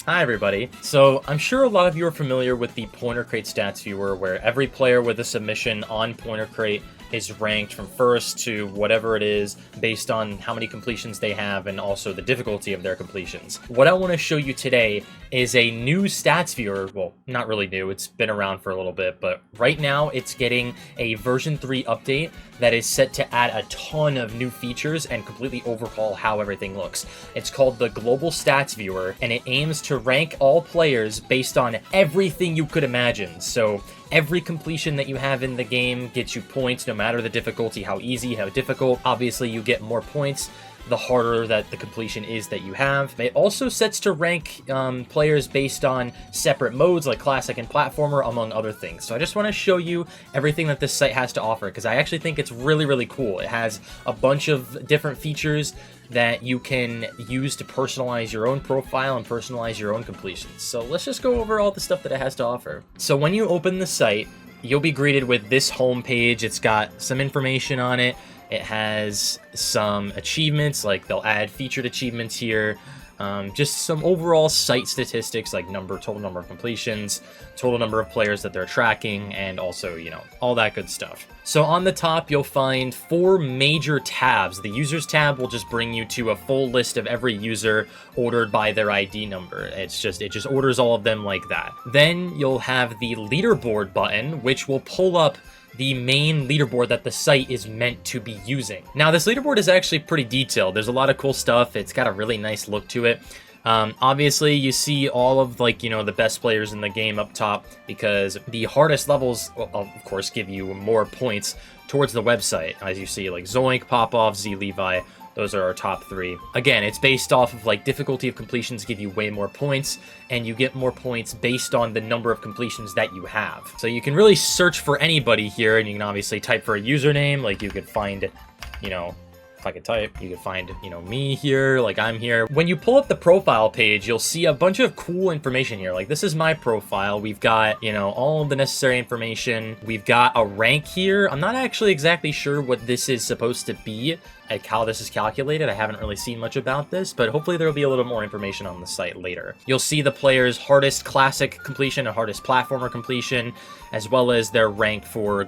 Hi everybody. So I'm sure a lot of you are familiar with the Pointer Crate stats viewer, where every player with a submission on Pointer Crate is ranked from first to whatever it is based on how many completions they have and also the difficulty of their completions. What I want to show you today is a new stats viewer. Well, not really new, it's been around for a little bit, but right now it's getting a version 3 update that is set to add a ton of new features and completely overhaul how everything looks. It's called the Global Stats Viewer, and it aims to rank all players based on everything you could imagine. So every completion that you have in the game gets you points, no matter the difficulty, how easy, how difficult. Obviously, you get more points the harder that the completion is that you have. It also sets to rank players based on separate modes like Classic and Platformer, among other things. So I just want to show you everything that this site has to offer, because I actually think it's really, really cool. It has a bunch of different features that you can use to personalize your own profile and personalize your own completions. So let's just go over all the stuff that it has to offer. So when you open the site, you'll be greeted with this home page. It's got some information on it. It has some achievements, like they'll add featured achievements here. Just some overall site statistics, like total number of completions, total number of players that they're tracking, and also, all that good stuff. So on the top, you'll find 4 major tabs. The users tab will just bring you to a full list of every user ordered by their ID number. It just orders all of them like that. Then you'll have the leaderboard button, which will pull up the main leaderboard that the site is meant to be using. Now, this leaderboard is actually pretty detailed. There's a lot of cool stuff. It's got a really nice look to it. Obviously, you see all of, the best players in the game up top, because the hardest levels, of course, give you more points towards the website. As you see, like Zoink, Popoff, Z Levi, those are our top 3. Again, it's based off of difficulty of completions give you way more points, and you get more points based on the number of completions that you have. So you can really search for anybody here, and you can obviously type for a username. Like you could find, if I could type, you could find, me here, like I'm here. When you pull up the profile page, you'll see a bunch of cool information here. Like, this is my profile. We've got, all of the necessary information. We've got a rank here. I'm not actually exactly sure what this is supposed to be, like how this is calculated. I haven't really seen much about this, but hopefully there will be a little more information on the site later. You'll see the player's hardest classic completion and hardest platformer completion, as well as their rank for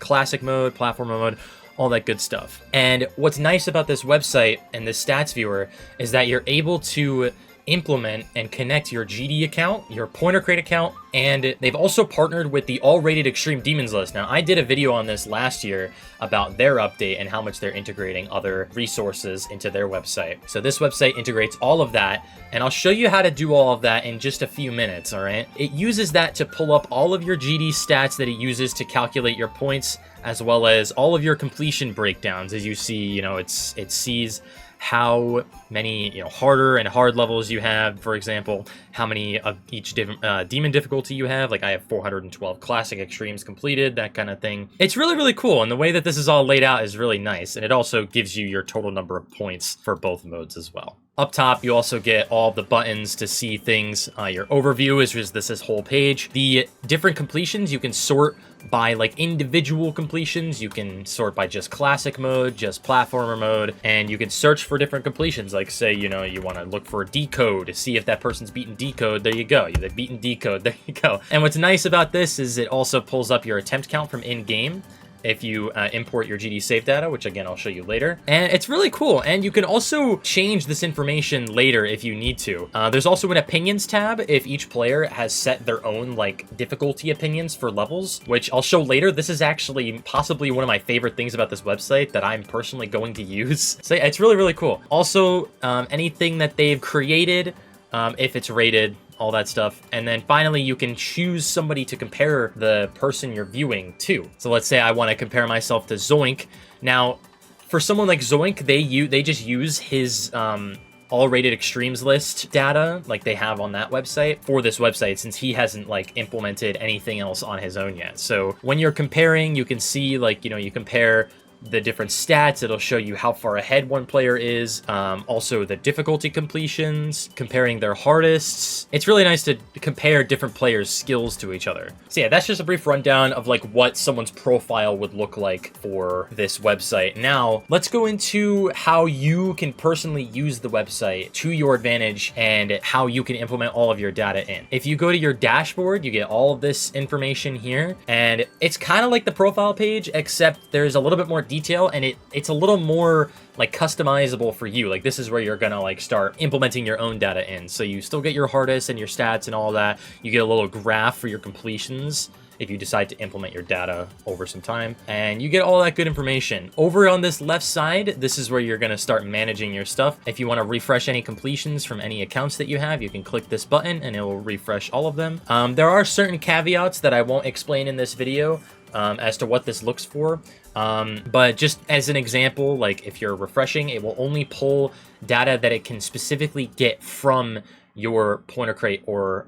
classic mode, platformer mode, all that good stuff. And what's nice about this website and this stats viewer is that you're able to implement and connect your GD account, your Pointer Crate account, and they've also partnered with the all-rated Extreme Demons list. Now, I did a video on this last year about their update and how much they're integrating other resources into their website. So this website integrates all of that, and I'll show you how to do all of that in just a few minutes, all right? It uses that to pull up all of your GD stats that it uses to calculate your points, as well as all of your completion breakdowns. As you see, it sees how many harder and hard levels you have, for example, how many of each demon difficulty you have. Like I have 412 classic extremes completed, that kind of thing. It's really, really cool, and the way that this is all laid out is really nice, and it also gives you your total number of points for both modes as well. Up top, you also get all the buttons to see things. Your overview is just this whole page. The different completions you can sort by individual completions. You can sort by just classic mode, just platformer mode, and you can search for different completions. Like say, you want to look for decode to see if that person's beaten decode. There you go. They've beaten decode. There you go. And what's nice about this is it also pulls up your attempt count from in-game if you import your GD save data, which again, I'll show you later. And it's really cool. And you can also change this information later if you need to. There's also an opinions tab if each player has set their own difficulty opinions for levels, which I'll show later. This is actually possibly one of my favorite things about this website that I'm personally going to use. So yeah, it's really, really cool. Also, anything that they've created, if it's rated, all that stuff. And then finally, you can choose somebody to compare the person you're viewing to. So let's say I want to compare myself to Zoink. Now, for someone like Zoink, they just use his all rated extremes list data like they have on that website for this website, since he hasn't implemented anything else on his own yet. So when you're comparing, you can see you compare the different stats. It'll show you how far ahead one player is. Also the difficulty completions, comparing their hardests. It's really nice to compare different players' skills to each other. So yeah, that's just a brief rundown of like what someone's profile would look like for this website. Now, let's go into how you can personally use the website to your advantage and how you can implement all of your data in. If you go to your dashboard, you get all of this information here, and it's kind of like the profile page, except there's a little bit more detail, and it's a little more like customizable for you. Like this is where you're gonna like start implementing your own data in. So you still get your hardest and your stats and all that. You get a little graph for your completions if you decide to implement your data over some time, and you get all that good information. Over on this left side, this is where you're gonna start managing your stuff. If you wanna refresh any completions from any accounts that you have, you can click this button and it will refresh all of them. There are certain caveats that I won't explain in this video as to what this looks for. But just as an example, like if you're refreshing, it will only pull data that it can specifically get from your Pointer Crate or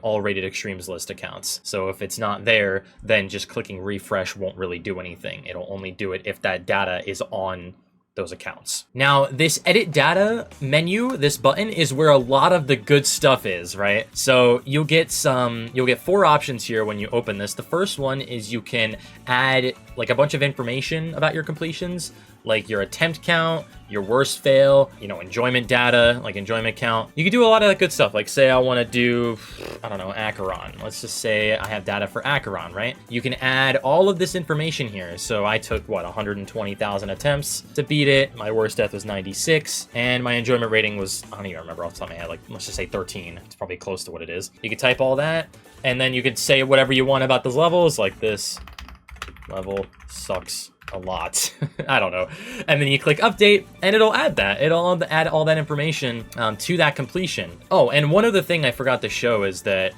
all rated extremes list accounts. So if it's not there, then just clicking refresh won't really do anything. It'll only do it if that data is on those accounts. Now, this edit data menu, this button, is where a lot of the good stuff is, right? So you'll get 4 options here when you open this. The first one is you can add like a bunch of information about your completions, like your attempt count, your worst fail, you know, enjoyment data, like enjoyment count. You can do a lot of that good stuff. Like say I want to do, I don't know, Acheron. Let's just say I have data for Acheron, right? You can add all of this information here. So I took, what, 120,000 attempts to beat it. My worst death was 96. And my enjoyment rating was, I don't even remember off the top of my head, like, let's just say 13. It's probably close to what it is. You could type all that, and then you could say whatever you want about those levels, like this level sucks a lot. I don't know. And then you click update and it'll add that. It'll add all that information to that completion. Oh, and one other thing I forgot to show is that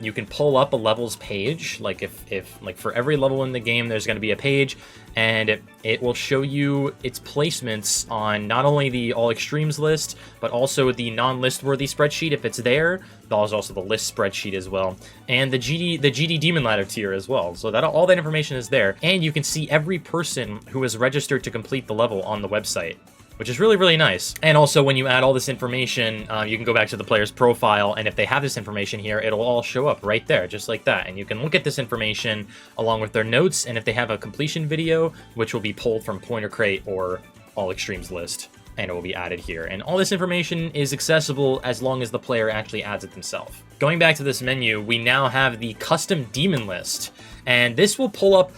you can pull up a levels page. Like if like for every level in the game, there's going to be a page, and it will show you its placements on not only the all extremes list, but also the non-list worthy spreadsheet if it's there. There's also the list spreadsheet as well, and the GD Demon Ladder tier as well. So that all that information is there, and you can see every person who is registered to complete the level on the website, which is really, really nice. And also when you add all this information, you can go back to the player's profile, and if they have this information here, it'll all show up right there, just like that. And you can look at this information along with their notes, and if they have a completion video, which will be pulled from Pointer Crate or All Extremes list, and it will be added here. And all this information is accessible as long as the player actually adds it themselves. Going back to this menu, we now have the custom demon list, and this will pull up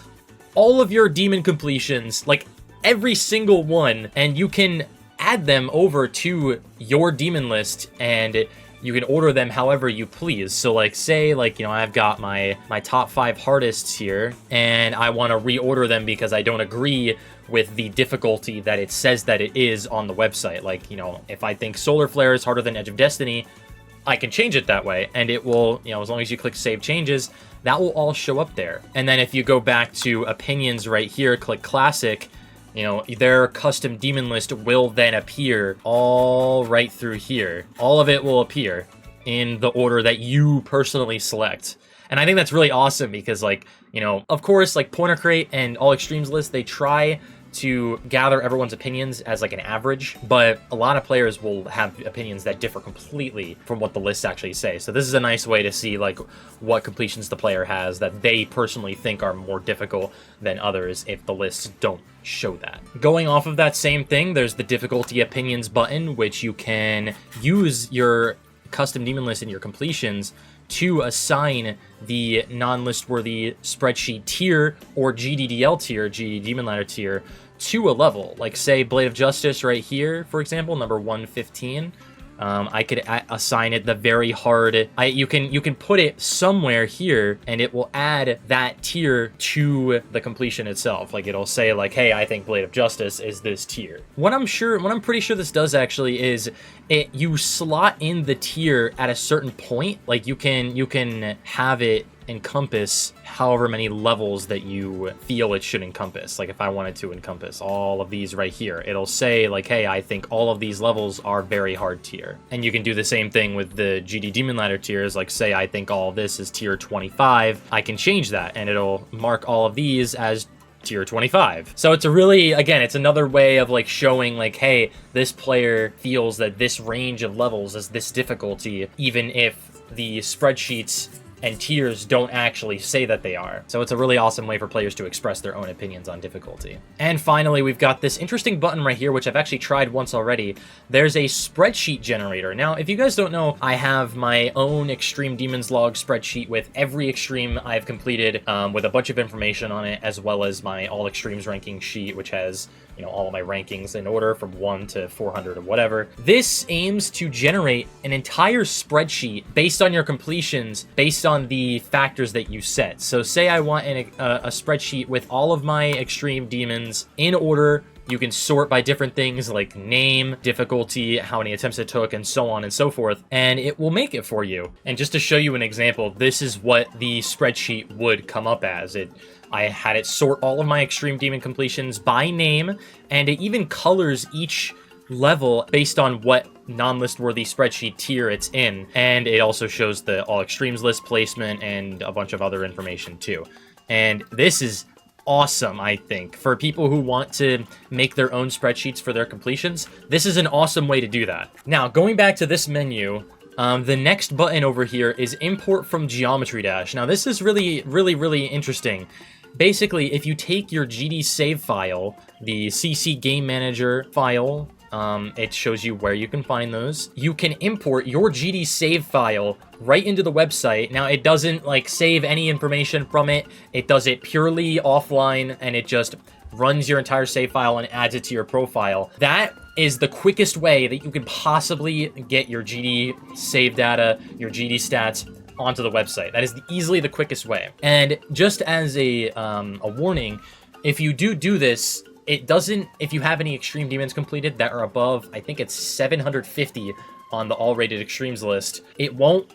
all of your demon completions, like every single one, and you can add them over to your demon list, and you can order them however you please. So like say like, you know, I've got my top 5 hardests here, and I want to reorder them because I don't agree with the difficulty that it says that it is on the website. Like, you know, if I think Solar Flare is harder than Edge of Destiny, I can change it that way, and it will, you know, as long as you click Save Changes, that will all show up there. And then if you go back to opinions right here, click Classic, you know, their custom demon list will then appear all right through here. All of it will appear in the order that you personally select. And I think that's really awesome because, like, you know, of course, like Pointer Crate and All Extremes list, they try to gather everyone's opinions as like an average, but a lot of players will have opinions that differ completely from what the lists actually say. So this is a nice way to see like what completions the player has that they personally think are more difficult than others if the lists don't show that. Going off of that same thing, there's the difficulty opinions button, which you can use your custom demon list and your completions to assign the non-list worthy spreadsheet tier or GDDL tier, GD Demon Ladder tier, to a level. Like say Blade of Justice right here, for example, number 115. I could assign it the very hard. You can put it somewhere here, and it will add that tier to the completion itself. Like it'll say like, hey, I think Blade of Justice is this tier. What I'm pretty sure this does actually is you slot in the tier at a certain point. Like you can have it encompass however many levels that you feel it should encompass. Like if I wanted to encompass all of these right here, it'll say like, hey, I think all of these levels are very hard tier. And you can do the same thing with the GD Demon Ladder tiers. Like say I think all of this is tier 25. I can change that and it'll mark all of these as tier 25. So it's a really, again, it's another way of like showing like, hey, this player feels that this range of levels is this difficulty, even if the spreadsheets and tiers don't actually say that they are. So it's a really awesome way for players to express their own opinions on difficulty. And finally, we've got this interesting button right here, which I've actually tried once already. There's a spreadsheet generator. Now, if you guys don't know, I have my own Extreme Demons log spreadsheet with every extreme I've completed, with a bunch of information on it, as well as my all extremes ranking sheet, which has, you know, all of my rankings in order from 1 to 400 or whatever. This aims to generate an entire spreadsheet based on your completions, based on the factors that you set. So say I want a spreadsheet with all of my extreme demons in order. You can sort by different things like name, difficulty, how many attempts it took, and so on and so forth, and it will make it for you. And just to show you an example, this is what the spreadsheet would come up as. I had it sort all of my extreme demon completions by name, and it even colors each level based on what non-list worthy spreadsheet tier it's in, and it also shows the all extremes list placement and a bunch of other information too. And this is awesome, I think, for people who want to make their own spreadsheets for their completions. This is an awesome way to do that. Now, going back to this menu, the next button over here is import from Geometry Dash. Now, this is really interesting. Basically, if you take your GD save file, the CC Game Manager file, it shows you where you can find those. You can import your GD save file right into the website. Now, it doesn't like save any information from it. It does it purely offline, and it just runs your entire save file and adds it to your profile. That is the quickest way that you can possibly get your GD save data, your GD stats onto the website. That is easily the quickest way. And just as a warning, if you do this, it doesn't, if you have any extreme demons completed that are above, I think it's 750 on the all rated extremes list, it won't,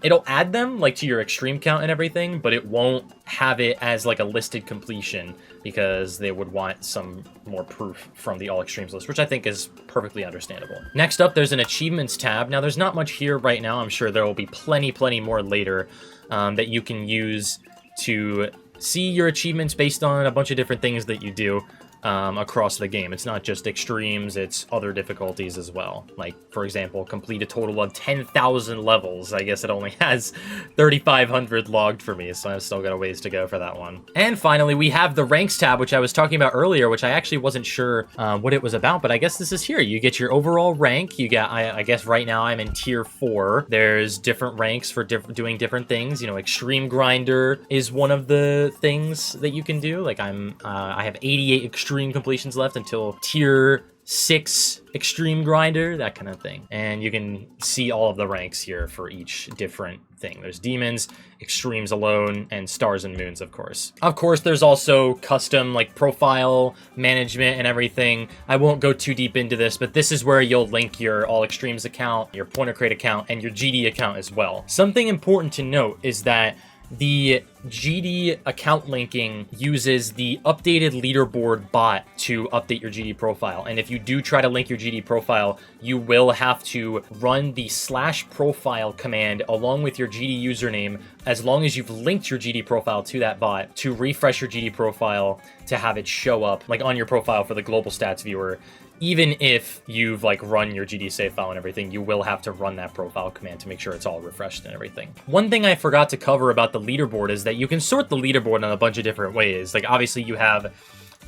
it'll add them like to your extreme count and everything, but it won't have it as like a listed completion because they would want some more proof from the all extremes list, which I think is perfectly understandable. Next up, there's an achievements tab. Now, there's not much here right now. I'm sure there will be plenty more later that you can use to see your achievements based on a bunch of different things that you do across the game. It's not just extremes, it's other difficulties as well. Like, for example, complete a total of 10,000 levels. I guess it only has 3,500 logged for me, so I've still got a ways to go for that one. And finally, we have the ranks tab, which I was talking about earlier, which I actually wasn't sure what it was about, but I guess this is here. You get your overall rank. You get, I guess right now I'm in tier 4. There's different ranks for doing different things. You know, extreme grinder is one of the things that you can do. Like I have 88 extreme completions left until tier 6 extreme grinder, that kind of thing. And you can see all of the ranks here for each different thing. There's demons, extremes alone, and stars and moons, of course. Of course, there's also custom like profile management and everything. I won't go too deep into this, but this is where you'll link your all extremes account, your Pointer Crate account, and your GD account as well. Something important to note is that the GD account linking uses the updated leaderboard bot to update your GD profile. And if you do try to link your GD profile, you will have to run the /profile command along with your GD username, as long as you've linked your GD profile to that bot, to refresh your GD profile to have it show up like on your profile for the global stats viewer. Even if you've like run your GD save file and everything, you will have to run that profile command to make sure it's all refreshed and everything. One thing I forgot to cover about the leaderboard is that you can sort the leaderboard in a bunch of different ways. Like obviously you have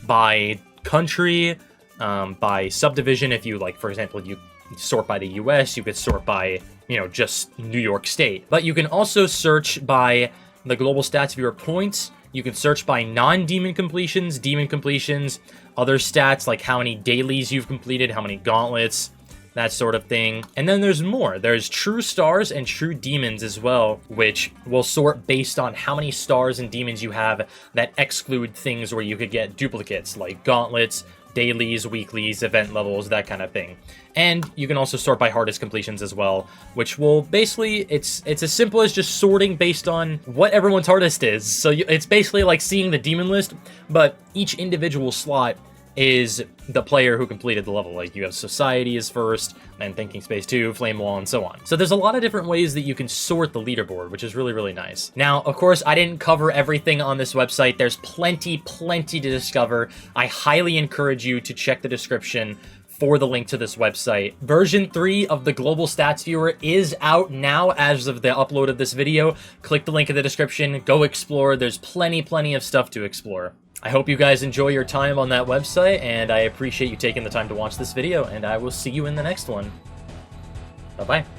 by country, by subdivision. If you like, for example, you sort by the US, you could sort by, you know, just New York State. But you can also search by the global stats viewer points. You can search by non-demon completions, demon completions, other stats like how many dailies you've completed, how many gauntlets, that sort of thing. And then there's more. There's true stars and true demons as well, which will sort based on how many stars and demons you have that exclude things where you could get duplicates like gauntlets, dailies, weeklies, event levels, that kind of thing. And you can also sort by hardest completions as well, which will basically, it's as simple as just sorting based on what everyone's hardest is. So it's basically like seeing the demon list, but each individual slot is the player who completed the level. Like, you have Society is first, and Thinking Space 2, Flame Wall, and so on. So there's a lot of different ways that you can sort the leaderboard, which is really, really nice. Now, of course, I didn't cover everything on this website. There's plenty to discover. I highly encourage you to check the description for the link to this website. Version 3 of the Global Stats Viewer is out now as of the upload of this video. Click the link in the description, go explore. There's plenty of stuff to explore. I hope you guys enjoy your time on that website, and I appreciate you taking the time to watch this video, and I will see you in the next one. Bye-bye.